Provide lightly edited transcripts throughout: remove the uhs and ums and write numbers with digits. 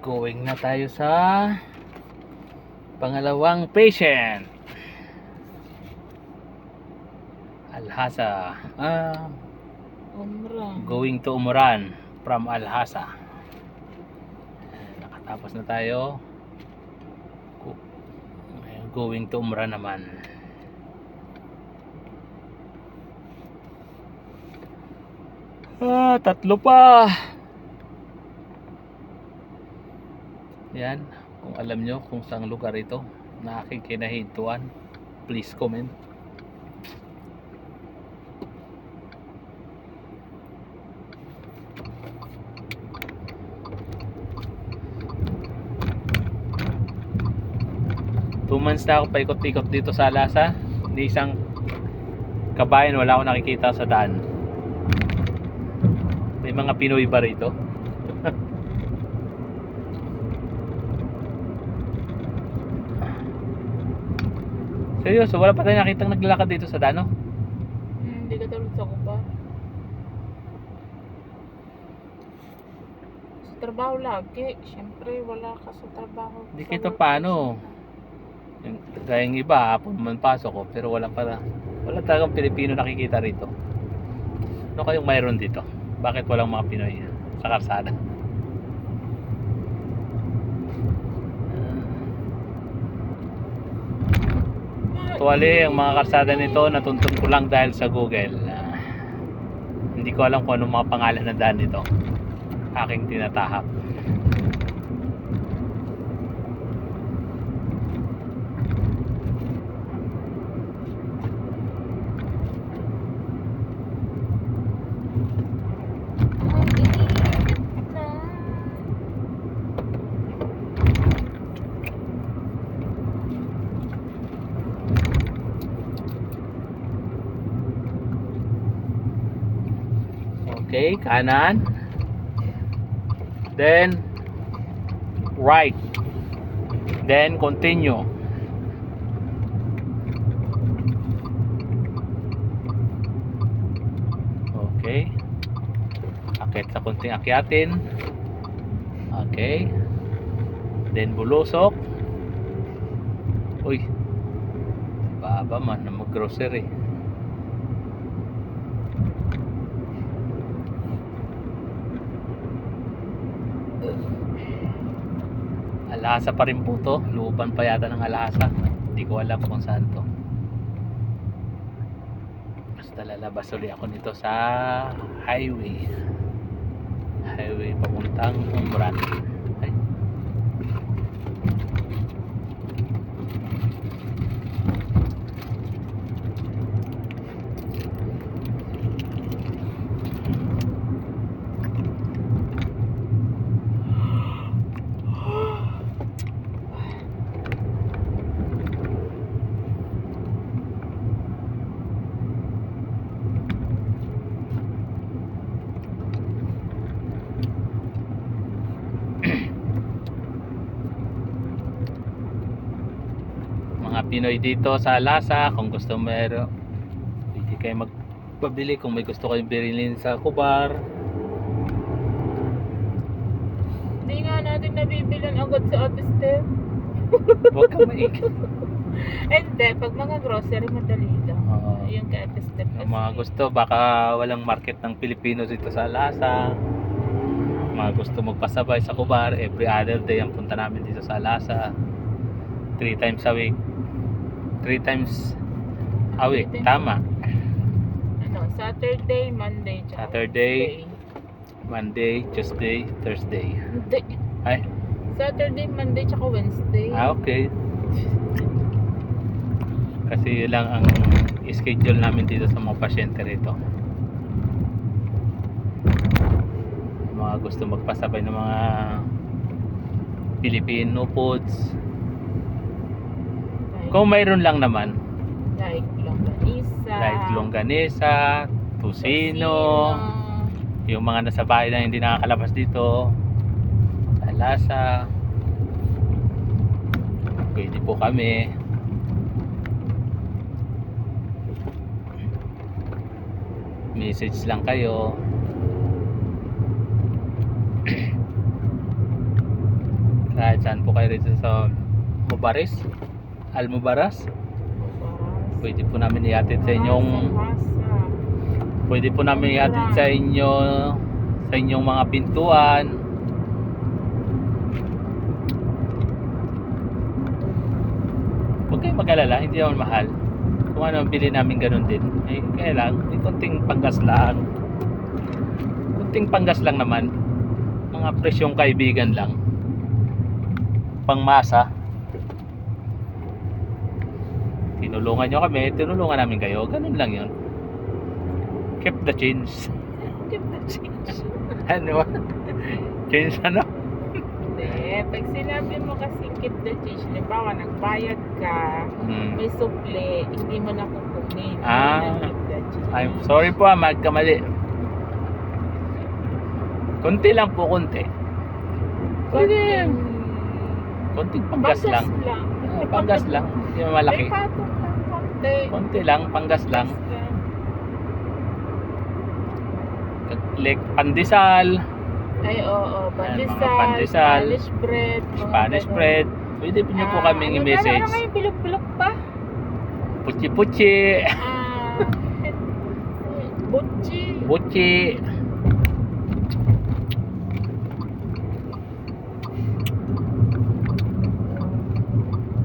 Going na tayo sa pangalawang patient. Alhasa. Going to Umuran from Alhasa. Nakatapos na tayo. Going to Umuran naman. Tatlo pa. Yan, kung alam nyo kung saang lugar ito na aking kinahintuan, please comment. Two months na ako paikot-ikot dito sa Alhasa. Hindi isang kabayan wala akong nakikita sa daan. May mga Pinoy ba rito? Seryoso, wala pa tayong nakitang naglalakad dito sa daan, no? Hindi ka tulad sa kuba. Sa trabaho lagi. Siyempre, wala ka sa trabaho. Hindi kita paano. Gaya ng iba, hapon man pasok ko, pero wala talagang Pilipino nakikita rito. Ano kayong mayroon dito? Bakit walang mga Pinoy sa karsada? Actually, ang mga karsada nito natuntun ko lang dahil sa Google. Hindi ko alam kung anong mga pangalan ng daan nito. Aking tinatahak. Okay, kanan. Then right. Then continue. Okay. Akit sa kunting akyatin. Okay. Then bulusok. Uy. Baba man na mag-grocery. Alhasa pa rin po to. Looban pa yata ng Alhasa. Hindi ko alam kung saan to. Basta lalabas ulit ako nito sa highway. Highway papuntang Umuran. Ay. Mga Pinoy dito sa Alhasa, kung gusto meron, pwede kayo magpabili kung may gusto kayong bilhin sa Kubar. Hindi nga natin nabibilan agad sa Ate Steph. Huwag kang maig. Hindi, pag mga grocery, madali lang. Yung kay Ate Steph. Yung mga gusto, baka walang market ng Pilipino dito sa Alhasa. Mga gusto magpasabay sa Kubar, every other day ang punta namin dito sa Alhasa. 3 times a week. 3 times a week, tama. Ano, Saturday, Monday, tsaka Saturday, Wednesday. Monday, Tuesday, Thursday. Hindi. Ay, Saturday, Monday, tsaka Wednesday. okay. Kasi yun lang ang schedule namin dito sa mga pasyente rito. Mga gusto magpasabay ng mga Filipino foods. Kung mayroon lang naman, Like longganisa. like longganisa, tocino, yung mga nasa bahay na hindi nakakalabas dito sa Alhasa, pwede po kami. Message lang kayo. Kahit saan po kayo rito sa Mubaris, Almubaras, pwede po namin ihatid sa inyong sa inyong mga pintuan. Huwag kayong mag-alala, hindi naman mahal. Kung ano ang bili namin, ganun din. Eh, kaya lang, may konting panggas lang. Konting panggas lang naman. Mga presyong kaibigan lang. Pangmasa. Tinulungan nyo kami, tinulungan namin kayo. Ganun lang yun. Keep the change. Keep the change. Ano? Change ano? Hindi. Pag sinabi mo kasi keep the change, halimbawa nagbayad ka, may supli, hindi mo na kukunin. Keep the change. I'm sorry po, magkamali. Konti lang po, konti. Konting panggas lang. Panggas lang. Hindi malaki. May patong lang, konti. Konti lang, panggas lang. Like pandesal. Ay, oo. Pandesal, Pandesal, Spanish bread. Pwede po niyo po kaming i-message. Ano ngayon, bilog-bilog pa? Puchi-puchi. Butchi. Buchi.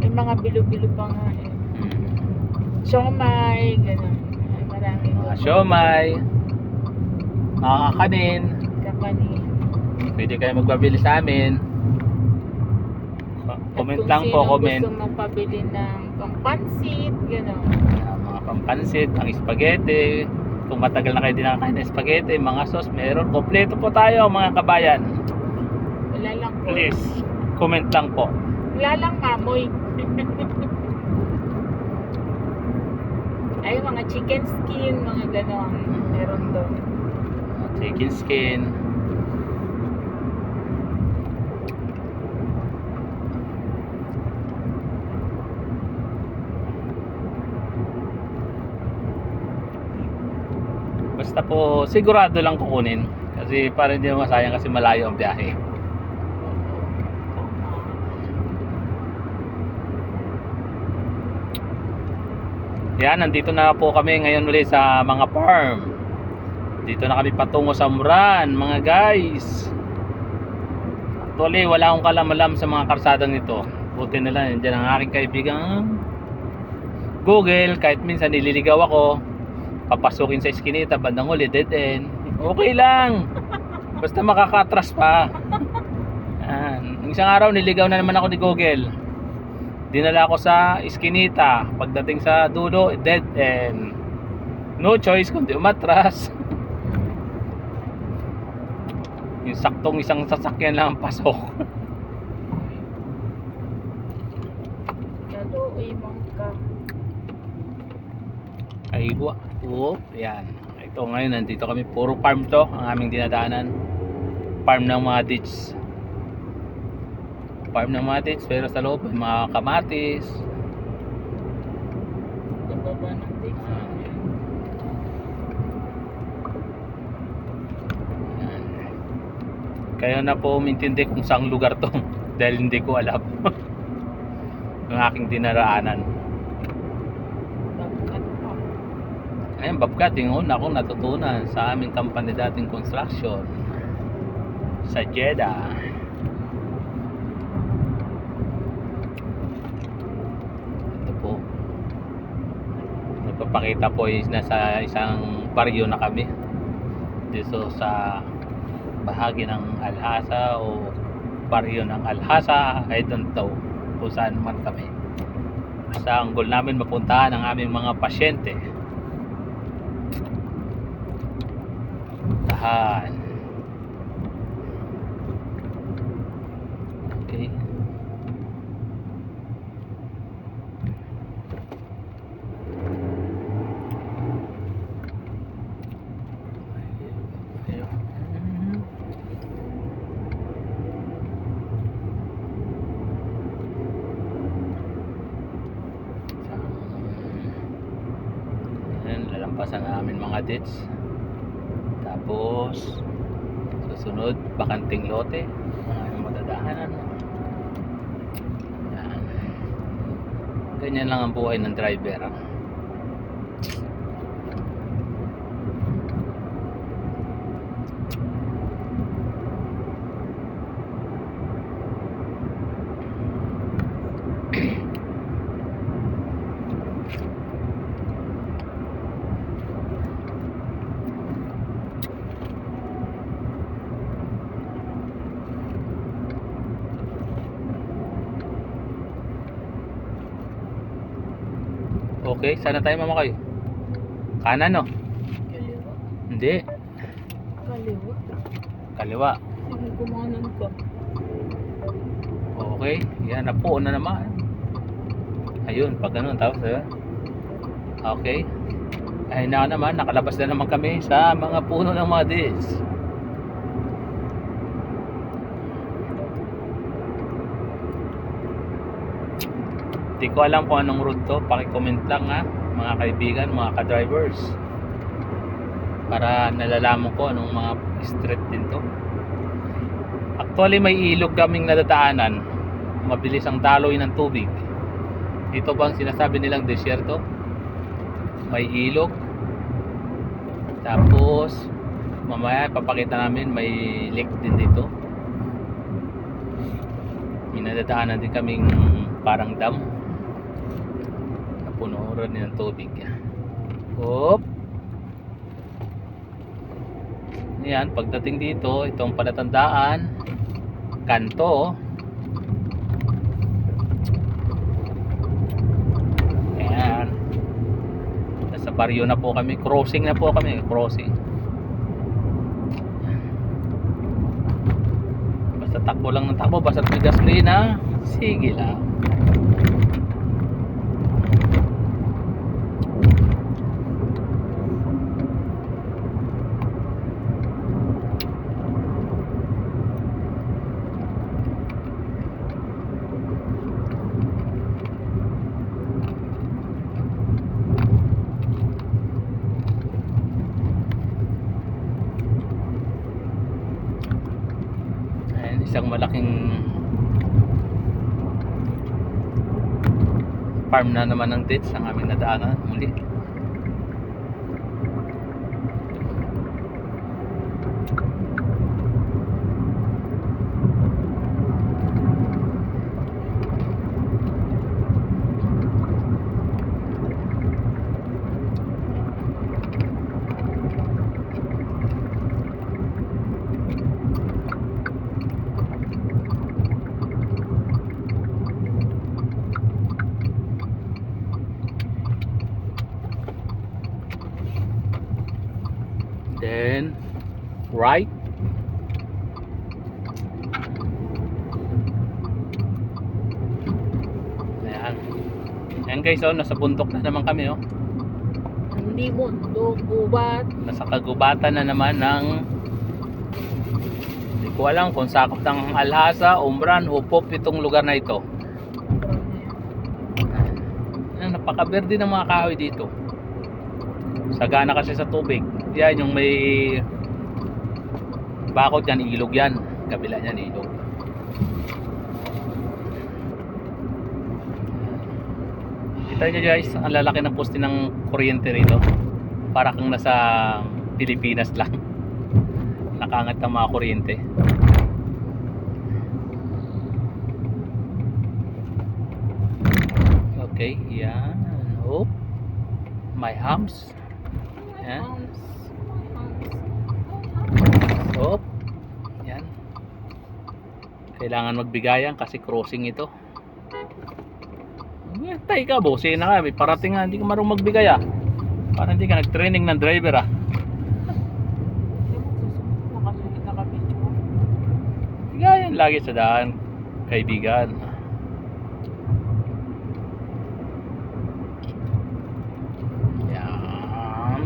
May mga bilog-bilog pa nga eh. Siomay, gano'n. Ay, marami Mga siomay. Mga kakanin. kakanin. Pwede kayo magpabili sa amin. Comment lang po, comment. Kung gusto mong pabili ng pampansit, gano'n. Mga pampansit, ang spaghetti. Kung matagal na kayo din nakakain ng spaghetti, mga sauce, meron. Kompleto po tayo, mga kabayan. Wala lang po. Please, comment lang po. Wala lang mamoy. Ay, mga chicken skin, mga gano'n. Meron doon. Chicken skin. Basta po, sigurado lang kukunin. Kasi para hindi naman masayang kasi malayo ang biyahe. Yan, nandito na po kami ngayon ulit sa mga farm. Dito na kami patungo sa Muran, mga guys. Actually, wala akong kalamalam sa mga karsadang ito. Buti na lang, nandiyan ang aking kaibigang Google. Kahit minsan nililigaw ako, papasukin sa eskinita, bandang huli, dead end. Okay lang. Basta makakatras pa. Isang araw, niligaw na naman ako ni Google. Dinala ko sa eskinita. Pagdating sa dulo, dead end. No choice kundi umatras. Yung saktong isang sasakyan lang ang pasok. Kaluoy mangka. Ay, yan. Ito ngayon, nandito kami. Puro farm to, ang aming dinadaanan. Farm ng mga ditch. Farm ng mga ditch, pero sa loob, may mga kamatis. Kababa ng ditch. Kaya na po umintindi kung saang lugar to. Dahil hindi ko alam. Ang aking dinaraanan. Ayan, Bobcat, yung una akong natutunan sa aming company dating construction sa Jeddah. Ito po, nagpapakita po is nasa isang baryo na kami dito sa bahagi ng Alhasa o baryo ng Alhasa. I don't know kung saan man kami. Basta ang goal namin mapuntahan ang aming mga pasyente. Tahan. Okay. Lalampas ang amin mga ditch. Tapos susunod bakanting lote, mga madadaanan. Ganyan lang ang buhay ng driver. Okay, sana tayo mamakayo. Kanan no? Kaliwa. Hindi, Kaliwa. kaliwa. Sige, kumanan ka. Okay, yan na po na naman. Ayun, pag ganun tapos okay. Ay na naman, nakalabas na naman kami sa mga puno ng mga dis. Hindi ko alam kung anong route to. Paki-comment lang ha, mga kaibigan, mga ka-drivers. Para nalalaman ko anong mga street din to. Actually may ilog kaming nadadaanan. Mabilis ang daloy ng tubig. Ito bang sinasabi nilang desierto? May ilog. Tapos mamaya papakita namin may lake din dito. May nadadaanan din kaming parang dam. Napuno rin ng tubig. Hop. Yan, pagdating dito, itong palatandaan, kanto. Ayan. Nasa baryo na po kami. Crossing na po kami. Crossing. Basta takbo lang ng takbo. Basta may gasolina. Sige lang. Isang malaking farm na naman ng dates ang aming nadaanan muli. Then right. Ayan. Ayan guys, oh, nasa bundok na naman kami, oh. Hindi bundok, gubat. Nasa kagubatan na naman ng, hindi ko alam kung sakop ng Alhasa, Umbran, Hupop itong lugar na ito. Ayan, napakaberde ng mga kahoy dito. Sagana kasi sa tubig. Yan yung may bakod yan, ilog yan. Kabila niyan ilog. Kita nyo guys, ang lalaki ng poste ng kuryente rito. Para kang nasa Pilipinas lang. Nakangat ng mga kuryente. Okay, yan. Oh, my hams. Yan. Oh, yan. Kailangan magbigayan kasi crossing ito. Tay ka, bosin na ka. May parating nga, hindi ka marunong magbigay ah. Parang hindi ka nag-training ng driver ah. Bigayan lagi sa daan, kaibigan. Yan.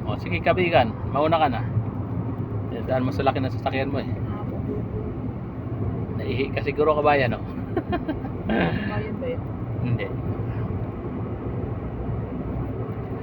Oh, sige kaibigan, mauna ka na. Daan mo sa laki ng sasakyan mo eh. Naihi ka siguro kabayan, no? Bayan ba yun? Hindi.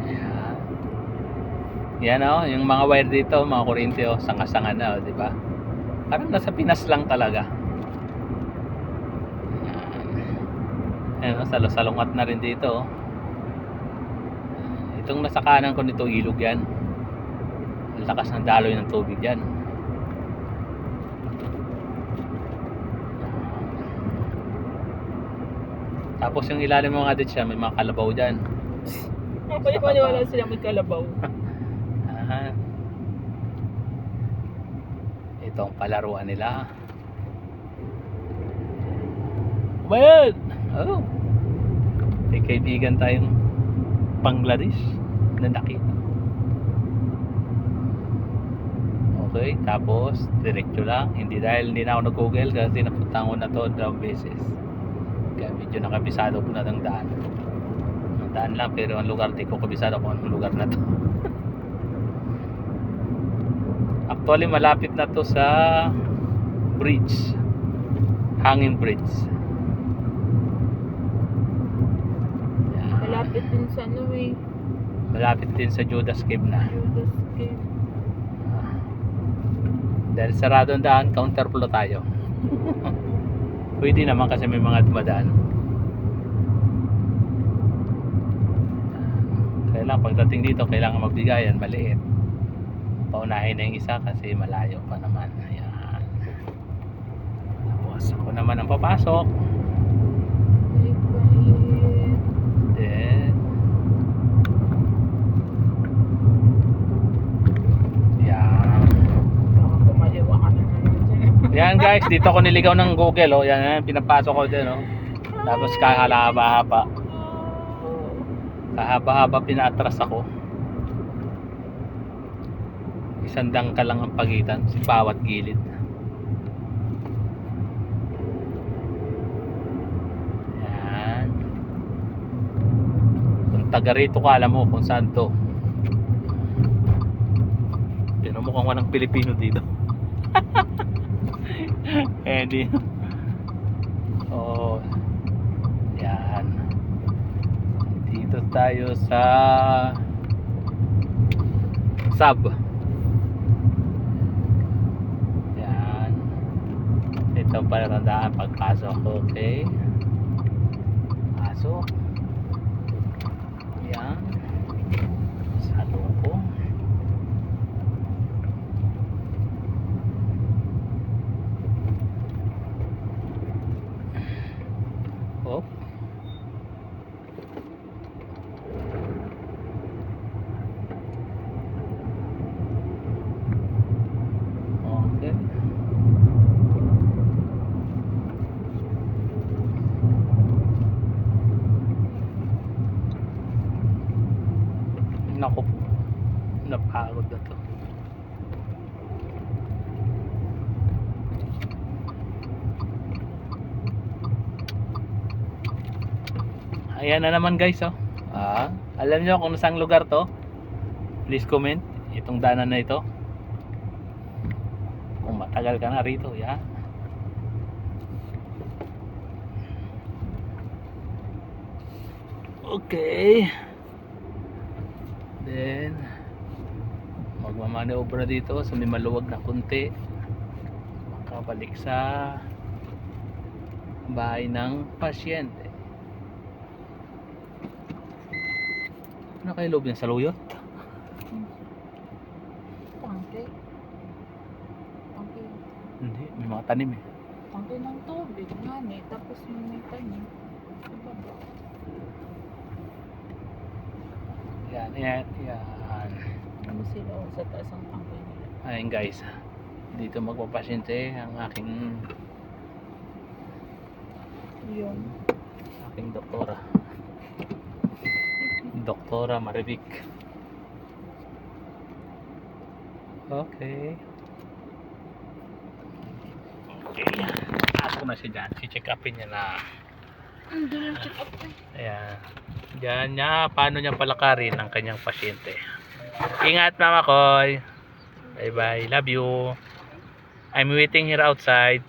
Ayan. Yan oh, yung mga wire dito, mga kuryente oh, sanga-sanga na oh, di ba? Parang nasa Pinas lang talaga. Ayan. Ayan, salungat na rin dito. Itong nasa kanan ko nito, ilog yan. Ang lakas ng daloy ng tubig yan. Tapos yung ilalim mo nga dito siya, may mga kalabaw dyan. Wala sila may kalabaw. Ah, ito ang palaruan nila. Bayan! Oh! May kaibigan tayong Bangladesh na nakita. Okay, tapos diretso lang. Hindi dahil hindi na ako nag-google kasi napunta ko na to dalawang beses. Kaya medyo nakabisado ko na ng daan. Ang daan lang, pero ang lugar di ko kabisado kung anong lugar na to. Actually, malapit na to sa bridge. Hanging bridge. Yan. Malapit din sa ano eh. Malapit din sa Judas Cave na. Judas Cave. Dahil sarado ang daan, counterflow tayo. Pwede naman kasi may mga dumadaan. Kailangan pagdating dito, kailangan magbigayan, maliit. Paunahin na yung isa kasi malayo pa naman. Ayan. Tapos ako naman ang papasok. Bye-bye. Then, yan. Baka kumaliwa ka na naman dyan. Yan guys, dito ako niligaw ng Google. Oh. Yan, pinapasok ko din. Oh. Tapos kahaba-haba. Kahaba-haba pinaatras ako. Isang dangkal lang ang pagitan sa bawat gilid. Yan. Kung taga rito ka, alam mo kung saan to. Pero mukhang walang Pilipino dito. Eh di. Oh. Yan. Dito tayo sa Sab. Yan. Ito ang palatandaan pagpasok. Okay. Pasok. Yan. Salubong. Oh. Okay. Naku, napagod na to. Ayan na naman guys, oh. Alam nyo kung nasang lugar to? Please comment itong daanan na ito. Kung matagal ka na rito, yan. Okay. Then magmamaneobra dito sa may maluwag na kunti. Makabalik sa bahay ng pasyente. Ano kayo loob yan? Saluyot? Tangke. Tangke. Hindi, may mga tanim eh. Tangke ng tubig. Ngani. Tapos may tanim. Diba ba? Yan. Ano sila sa taas ang tangke nila? Ayun guys, dito magpapasyente ang aking doktora. Doktora Marivic. Okay. Ako na siya dyan. Si-check upin niya na. Doon yung check up ko. Ayan. Diyan niya, paano niya palakarin ang kanyang pasyente. Ingat Mama Koy. Bye bye. Love you. I'm waiting here outside.